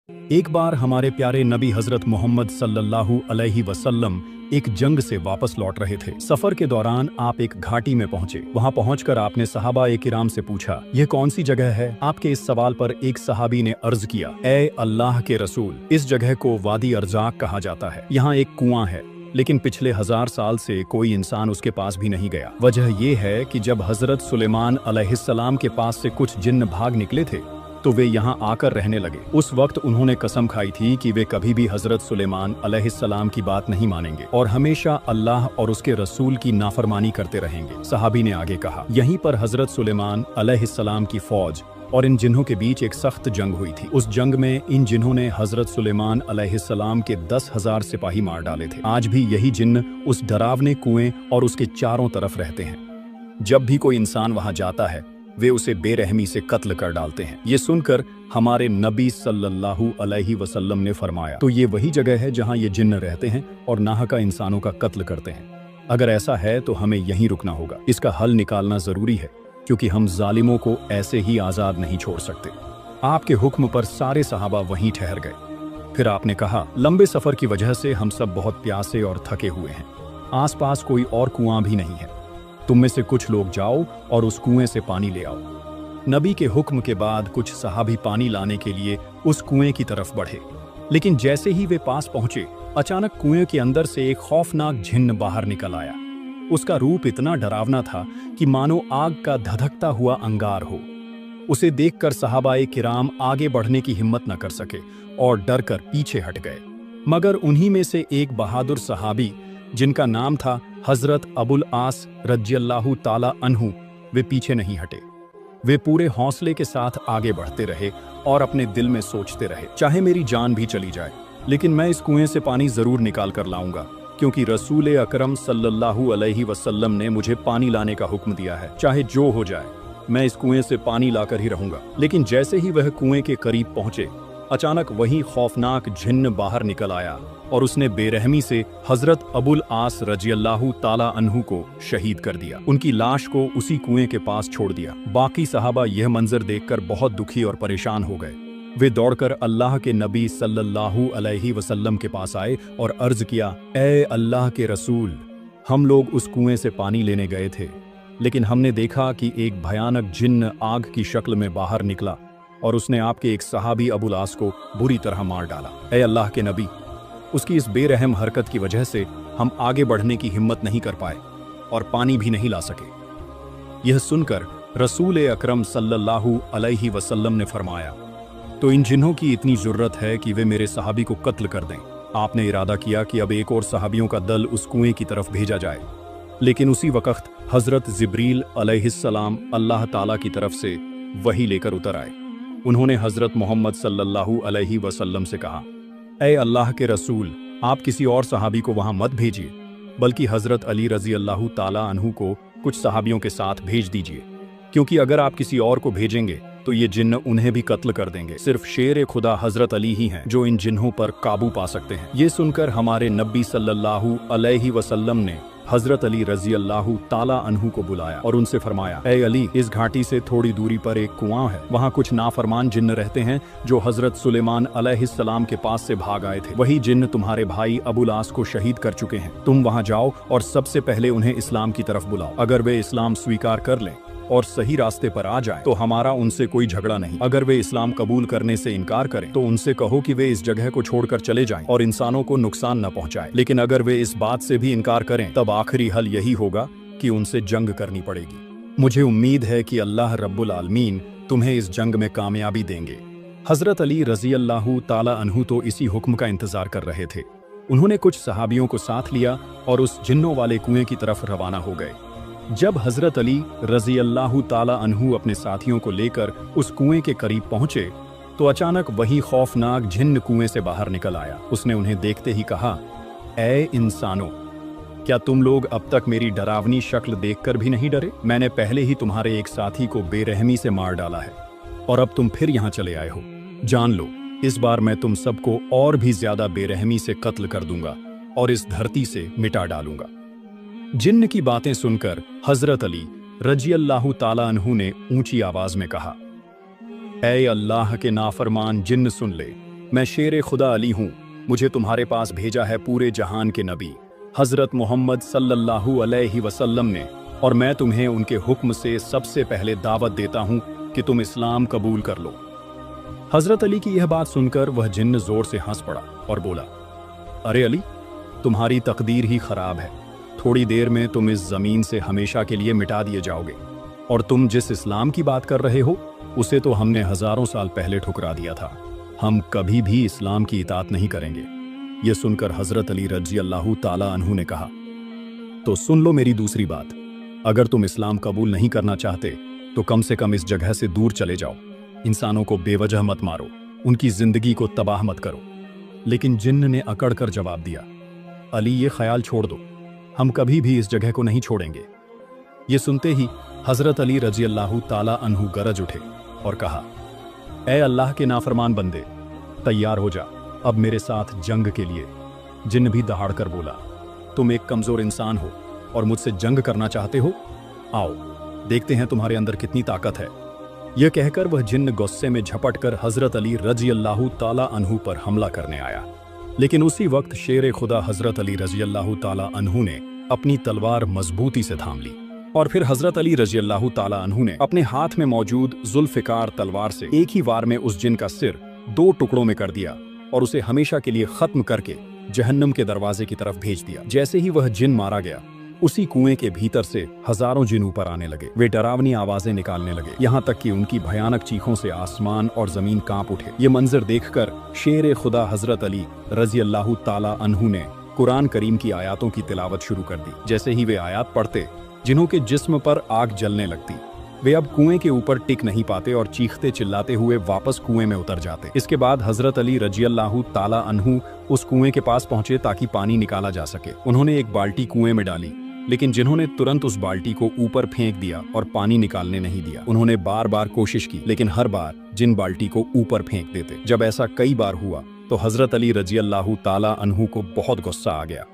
एक बार हमारे प्यारे नबी हजरत मोहम्मद सल्लल्लाहु अलैहि वसल्लम एक जंग से वापस लौट रहे थे। सफर के दौरान आप एक घाटी में पहुंचे। वहां पहुंचकर आपने सहाबा-ए किराम से पूछा, यह कौन सी जगह है? आपके इस सवाल पर एक सहाबी ने अर्ज किया, ए अल्लाह के रसूल, इस जगह को वादी अर्जाक कहा जाता है। यहाँ एक कुआं है, लेकिन पिछले 1000 साल से कोई इंसान उसके पास भी नहीं गया। वजह यह है कि जब हजरत सुलेमान अलैहिस्सलाम के पास से कुछ जिन्न भाग निकले थे तो वे यहाँ आकर रहने लगे। उस वक्त उन्होंने कसम खाई थी कि वे कभी भी हजरत सुलेमान अलैहिस्सलाम की बात नहीं मानेंगे और हमेशा अल्लाह और उसके रसूल की नाफरमानी करते रहेंगे। सहाबी ने आगे कहा, यहीं पर हजरत सुलेमान अलैहिस्सलाम की फौज और इन जिन्हों के बीच एक सख्त जंग हुई थी। उस जंग में इन जिन्हों ने हजरत सुलेमान अलैहिस्सलाम के 10,000 सिपाही मार डाले थे। आज भी यही जिन्न उस डरावने कुएं और उसके चारों तरफ रहते हैं। जब भी कोई इंसान वहां जाता है वे उसे बेरहमी से कत्ल कर डालते हैं। ये सुनकर हमारे नबी सल्लल्लाहु अलैहि वसल्लम ने फरमाया, तो ये वही जगह है जहां ये जिन्न रहते हैं और नाहका इंसानों का कत्ल करते हैं। अगर ऐसा है तो हमें यहीं रुकना होगा। इसका हल निकालना जरूरी है, क्योंकि हम जालिमों को ऐसे ही आजाद नहीं छोड़ सकते। आपके हुक्म पर सारे सहाबा वहीं ठहर गए। फिर आपने कहा, लंबे सफर की वजह से हम सब बहुत प्यासे और थके हुए हैं। आसपास कोई और कुआं भी नहीं है। तुम में से कुछ लोग जाओ और उस कुएं से पानी ले आओ। नबी के हुक्म के बाद कुछ सहाबी पानी लाने के लिए उस कुएं की तरफ बढ़े, लेकिन जैसे ही वे पास पहुंचे, अचानक कुएं के अंदर से एक खौफनाक जिन्न बाहर निकल आया। उसका रूप इतना डरावना था कि मानो आग का धधकता हुआ अंगार हो। उसे देखकर सहाबाए किराम आगे बढ़ने की हिम्मत न कर सके और डरकर पीछे हट गए। मगर उन्हीं में से एक बहादुर सहाबी, जिनका नाम था हजरत अबुल आस रज़ियल्लाहु ताला अन्हु, वे पीछे नहीं हटे। वे पूरे हौसले के साथ आगे बढ़ते रहे और अपने दिल में सोचते रहे, चाहे मेरी जान भी चली जाए, लेकिन मैं इस कुएं से पानी जरूर निकाल कर लाऊंगा, क्योंकि रसूल अकरम सल्लल्लाहु अलैहि वसल्लम ने मुझे पानी लाने का हुक्म दिया है। चाहे जो हो जाए, मैं इस कुएं से पानी लाकर ही रहूंगा। लेकिन जैसे ही वह कुएं के करीब पहुंचे, अचानक वही खौफनाक जिन्न बाहर निकल आया और उसने बेरहमी से हजरत अबुल आस रज़ियल्लाहु ताला अन्हु को शहीद कर दिया। उनकी लाश को उसी कुएं के पास छोड़ दिया। बाकी सहाबा यह मंजर देखकर बहुत दुखी और परेशान हो गए। वे दौड़कर अल्लाह के नबी सल्लल्लाहु अलैहि वसल्लम के पास आए और अर्ज किया, ए अल्लाह के रसूल, हम लोग उस कुएं से पानी लेने गए थे, लेकिन हमने देखा कि एक भयानक जिन्न आग की शक्ल में बाहर निकला और उसने आपके एक सहाबी अबुल आस को बुरी तरह मार डाला। ए अल्लाह के नबी, उसकी इस बेरहम हरकत की वजह से हम आगे बढ़ने की हिम्मत नहीं कर पाए और पानी भी नहीं ला सके। यह सुनकर रसूल अकरम सल्लल्लाहु अलैहि वसल्लम ने फरमाया, तो इन जिन्हों की इतनी जरूरत है कि वे मेरे सहाबी को कत्ल कर दें। आपने इरादा किया कि अब एक और सहाबियों का दल उस कुएं की तरफ भेजा जाए, लेकिन उसी वक्त हजरत जिब्रील अलैहिस्सलाम अल्लाह ताला की तरफ से वही लेकर उतर आए। उन्होंने हजरत मोहम्मद सल्लल्लाहु अलैहि वसल्लम से कहा, ए अल्लाह के रसूल, आप किसी और सहाबी को वहां मत भेजिए, बल्कि हजरत अली रज़ियल्लाहु ताला अन्हु को कुछ सहाबियों के साथ भेज दीजिए, क्योंकि अगर आप किसी और को भेजेंगे तो ये जिन्न उन्हें भी कत्ल कर देंगे। सिर्फ शेर खुदा हजरत अली ही हैं जो इन जिन्हों पर काबू पा सकते हैं। ये सुनकर हमारे नबी सल्लल्लाहु अलैहि वसल्लम ने हजरत अली रज़ियल्लाहु ताला अन्हु को बुलाया और उनसे फरमाया, ए अली, इस घाटी से थोड़ी दूरी पर एक कुआं है। वहाँ कुछ नाफरमान जिन्न रहते हैं जो हजरत सुलेमान अलैहिस्सलाम के पास से भाग आए थे। वही जिन्न तुम्हारे भाई अबुल आस को शहीद कर चुके हैं। तुम वहाँ जाओ और सबसे पहले उन्हें इस्लाम की तरफ बुलाओ। अगर वे इस्लाम स्वीकार कर लें और सही रास्ते पर आ जाएं, तो हमारा उनसे कोई झगड़ा नहीं। अगर वे इस्लाम कबूल करने से इनकार करें तो उनसे कहो कि वे इस जगह को छोड़कर चले जाएं और इंसानों को नुकसान न पहुंचाएं। लेकिन अगर वे इस बात से भी इनकार करें, तब आखिरी हल यही होगा कि उनसे जंग करनी पड़ेगी। मुझे उम्मीद है कि अल्लाह रब्बुल आलमीन तुम्हें इस जंग में कामयाबी देंगे। हजरत अली रज़ियल्लाहु ताला अन्हु तो इसी हुक्म का इंतजार कर रहे थे। उन्होंने कुछ सहाबियों को साथ लिया और उस जिन्नों वाले कुएं की तरफ रवाना हो गए। जब हजरत अली रज़ियल्लाहु ताला अन्हु अपने साथियों को लेकर उस कुएं के करीब पहुंचे, तो अचानक वही खौफनाक जिन्न कुएं से बाहर निकल आया। उसने उन्हें देखते ही कहा, ए इंसानों, क्या तुम लोग अब तक मेरी डरावनी शक्ल देखकर भी नहीं डरे? मैंने पहले ही तुम्हारे एक साथी को बेरहमी से मार डाला है और अब तुम फिर यहाँ चले आए हो। जान लो, इस बार मैं तुम सबको और भी ज्यादा बेरहमी से कत्ल कर दूंगा और इस धरती से मिटा डालूंगा। जिन्न की बातें सुनकर हजरत अली रज़ियल्लाहु ताला अन्हु ने ऊंची आवाज में कहा, ऐ अल्लाह के नाफरमान जिन्न सुन ले, मैं शेर खुदा अली हूँ, मुझे तुम्हारे पास भेजा है पूरे जहान के नबी हजरत मोहम्मद सल्लल्लाहु अलैहि वसल्लम ने, और मैं तुम्हें उनके हुक्म से सबसे पहले दावत देता हूँ कि तुम इस्लाम कबूल कर लो। हजरत अली की यह बात सुनकर वह जिन्न जोर से हंस पड़ा और बोला, अरे अली, तुम्हारी तकदीर ही खराब है। थोड़ी देर में तुम इस जमीन से हमेशा के लिए मिटा दिए जाओगे, और तुम जिस इस्लाम की बात कर रहे हो उसे तो हमने हजारों साल पहले ठुकरा दिया था। हम कभी भी इस्लाम की इताअत नहीं करेंगे। यह सुनकर हजरत अली रजी अल्लाह ताला अन्हु ने कहा, तो सुन लो मेरी दूसरी बात, अगर तुम इस्लाम कबूल नहीं करना चाहते तो कम से कम इस जगह से दूर चले जाओ। इंसानों को बेवजह मत मारो, उनकी जिंदगी को तबाह मत करो। लेकिन जिन्न ने अकड़ कर जवाब दिया, अली ये ख्याल छोड़ दो, हम कभी भी इस जगह को नहीं छोड़ेंगे। ये सुनते ही हजरत अली रजी अल्लाह ताला अन्हु गरज उठे और कहा, ए अल्लाह के नाफरमान बंदे, तैयार हो जा अब मेरे साथ जंग के लिए। जिन्न भी दहाड़ कर बोला, तुम एक कमजोर इंसान हो और मुझसे जंग करना चाहते हो? आओ देखते हैं तुम्हारे अंदर कितनी ताकत है। यह कहकर वह जिन्न गुस्से में झपट कर हजरत अली रजी अल्लाह ताला अन्हु पर हमला करने आया। लेकिन उसी वक्त शेर खुदा हजरत अली रजी अल्लाह ताला अन्हु ने अपनी तलवार मजबूती से थाम ली, और फिर हजरत अली रजी अल्लाह ताला अन्हु ने अपने हाथ में मौजूद जुल्फिकार तलवार से एक ही वार में उस जिन का सिर 2 टुकड़ों में कर दिया और उसे हमेशा के लिए खत्म करके जहन्नम के दरवाजे की तरफ भेज दिया। जैसे ही वह जिन मारा गया, उसी कुएं के भीतर से हजारों जिन ऊपर आने लगे। वे डरावनी आवाजें निकालने लगे, यहाँ तक कि उनकी भयानक चीखों से आसमान और जमीन कांप उठे। ये मंजर देखकर शेर खुदा हजरत अली रजी अल्लाह ताला अन्हु ने कुरान करीम की आयातों की तिलावत शुरू कर दी। जैसे ही वे आयात पढ़ते, जिन्हों के जिस्म पर आग जलने लगती, वे अब कुएं के ऊपर टिक नहीं पाते और चीखते चिल्लाते हुए वापस कुएं में उतर जाते। इसके बाद हजरत अली रजी अल्लाह ताला अन्हु उस कुएं के पास पहुंचे ताकि पानी निकाला जा सके। उन्होंने एक बाल्टी कुएं में डाली, लेकिन जिन्होंने तुरंत उस बाल्टी को ऊपर फेंक दिया और पानी निकालने नहीं दिया। उन्होंने बार बार कोशिश की, लेकिन हर बार जिन बाल्टी को ऊपर फेंक देते। जब ऐसा कई बार हुआ तो हजरत अली रजी अल्लाह ताला अन्हु को बहुत गुस्सा आ गया।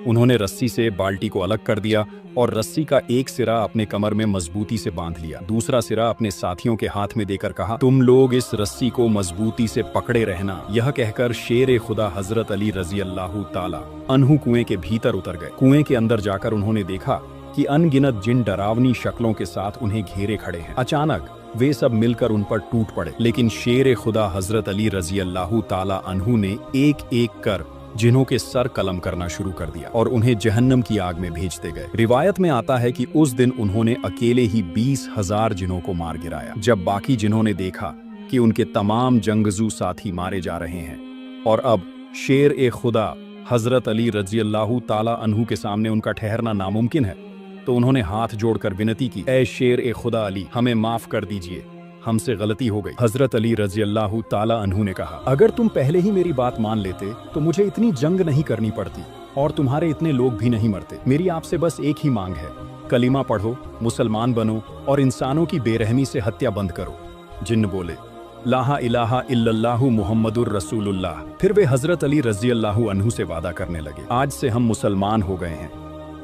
उन्होंने रस्सी से बाल्टी को अलग कर दिया और रस्सी का एक सिरा अपने कमर में मजबूती से बांध लिया। दूसरा सिरा अपने साथियों के हाथ में देकर कहा, तुम लोग इस रस्सी को मजबूती से पकड़े रहना। यह कहकर शेर खुदा हजरत अली रजी अल्लाह ताला अन्हु कुएं के भीतर उतर गए। कुएं के अंदर जाकर उन्होंने देखा कि अनगिनत जिन डरावनी शक्लों के साथ उन्हें घेरे खड़े हैं। अचानक वे सब मिलकर उन पर टूट पड़े, लेकिन शेर खुदा हजरत अली रजी अल्लाह ताला अन्हु ने एक एक कर जिन्हों के सर कलम करना शुरू कर दिया और उन्हें जहन्नम की आग में भेजते गए। रिवायत में आता है कि उस दिन उन्होंने अकेले ही 20,000 जिनों को मार गिराया। जब बाकी जिन्हों ने देखा कि उनके तमाम जंगजू साथी मारे जा रहे हैं और अब शेर ए खुदा हजरत अली रजी अल्लाह ताला अन्हु के सामने उनका ठहरना नामुमकिन है, तो उन्होंने हाथ जोड़कर विनती की, ए शेर ए खुदा अली, हमें माफ कर दीजिए, हमसे गलती हो गई। हजरत अली रजी अल्लाह ताला अन्हु ने कहा, अगर तुम पहले ही मेरी बात मान लेते तो मुझे इतनी जंग नहीं करनी पड़ती और तुम्हारे इतने लोग भी नहीं मरते। मेरी आपसे बस एक ही मांग है, कलीमा पढ़ो, मुसलमान बनो और इंसानों की बेरहमी से हत्या बंद करो। जिन्न बोले, ला इलाहा इल्लल्लाहु मुहम्मदुर रसूलुल्लाह। फिर वे हजरत अली रजी अल्लाह अन्हु से वादा करने लगे, आज से हम मुसलमान हो गए हैं,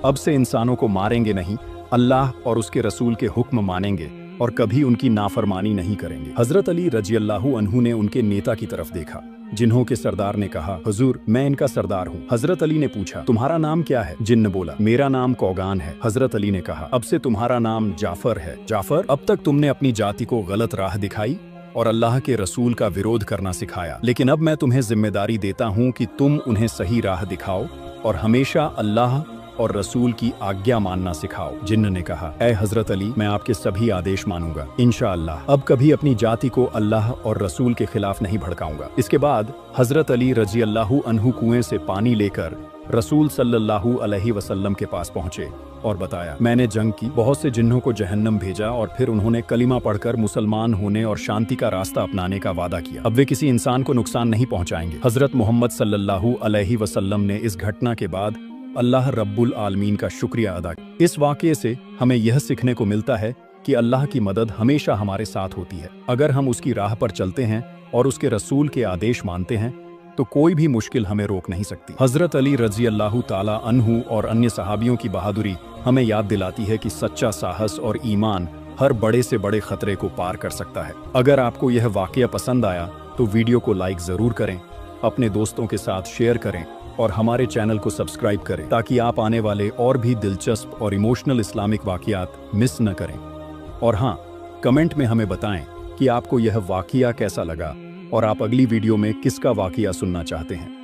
अब से इंसानों को मारेंगे नहीं, अल्लाह और उसके रसूल के हुक्म मानेंगे और कभी उनकी नाफरमानी नहीं करेंगे। हजरत अली रजी अल्लाह अन्हु ने उनके नेता की तरफ देखा। जिन्हों के सरदार ने कहा, हुजूर, मैं इनका सरदार हूँ। हजरत अली ने पूछा, तुम्हारा नाम क्या है? जिन्न बोला, मेरा नाम कौगान है। हजरत अली ने कहा, अब से तुम्हारा नाम जाफर है। जाफर, अब तक तुमने अपनी जाति को गलत राह दिखाई और अल्लाह के रसूल का विरोध करना सिखाया, लेकिन अब मैं तुम्हें जिम्मेदारी देता हूँ कि तुम उन्हें सही राह दिखाओ और हमेशा अल्लाह और रसूल की आज्ञा मानना सिखाओ। जिन्न ने कहा, ऐ हजरत अली, मैं आपके सभी आदेश मानूंगा इंशाअल्लाह। अब कभी अपनी जाति को अल्लाह और रसूल के खिलाफ नहीं भड़काऊंगा। इसके बाद हजरत अली रजी अल्लाह अन्हु कुएं से पानी लेकर रसूल सल्लल्लाहु अलैहि वसल्लम के पास पहुंचे और बताया, मैंने जंग की, बहुत से जिन्नों को जहन्नम भेजा और फिर उन्होंने कलिमा पढ़कर मुसलमान होने और शांति का रास्ता अपनाने का वादा किया। अब वे किसी इंसान को नुकसान नहीं पहुंचाएंगे। हजरत मोहम्मद सल्लल्लाहु अलैहि वसल्लम ने इस घटना के बाद अल्लाह रब्बुल आलमीन का शुक्रिया अदा किया। इस वाक़ये से हमें यह सीखने को मिलता है कि अल्लाह की मदद हमेशा हमारे साथ होती है। अगर हम उसकी राह पर चलते हैं और उसके रसूल के आदेश मानते हैं तो कोई भी मुश्किल हमें रोक नहीं सकती। हजरत अली रजी अल्लाह ताला अन्हु और अन्य सहाबियों की बहादुरी हमें याद दिलाती है कि सच्चा साहस और ईमान हर बड़े से बड़े खतरे को पार कर सकता है। अगर आपको यह वाक़या पसंद आया तो वीडियो को लाइक जरूर करें, अपने दोस्तों के साथ शेयर करें और हमारे चैनल को सब्सक्राइब करें ताकि आप आने वाले और भी दिलचस्प और इमोशनल इस्लामिक वाक़यात मिस न करें। और हाँ, कमेंट में हमें बताएं कि आपको यह वाक़या कैसा लगा और आप अगली वीडियो में किसका वाक़या सुनना चाहते हैं।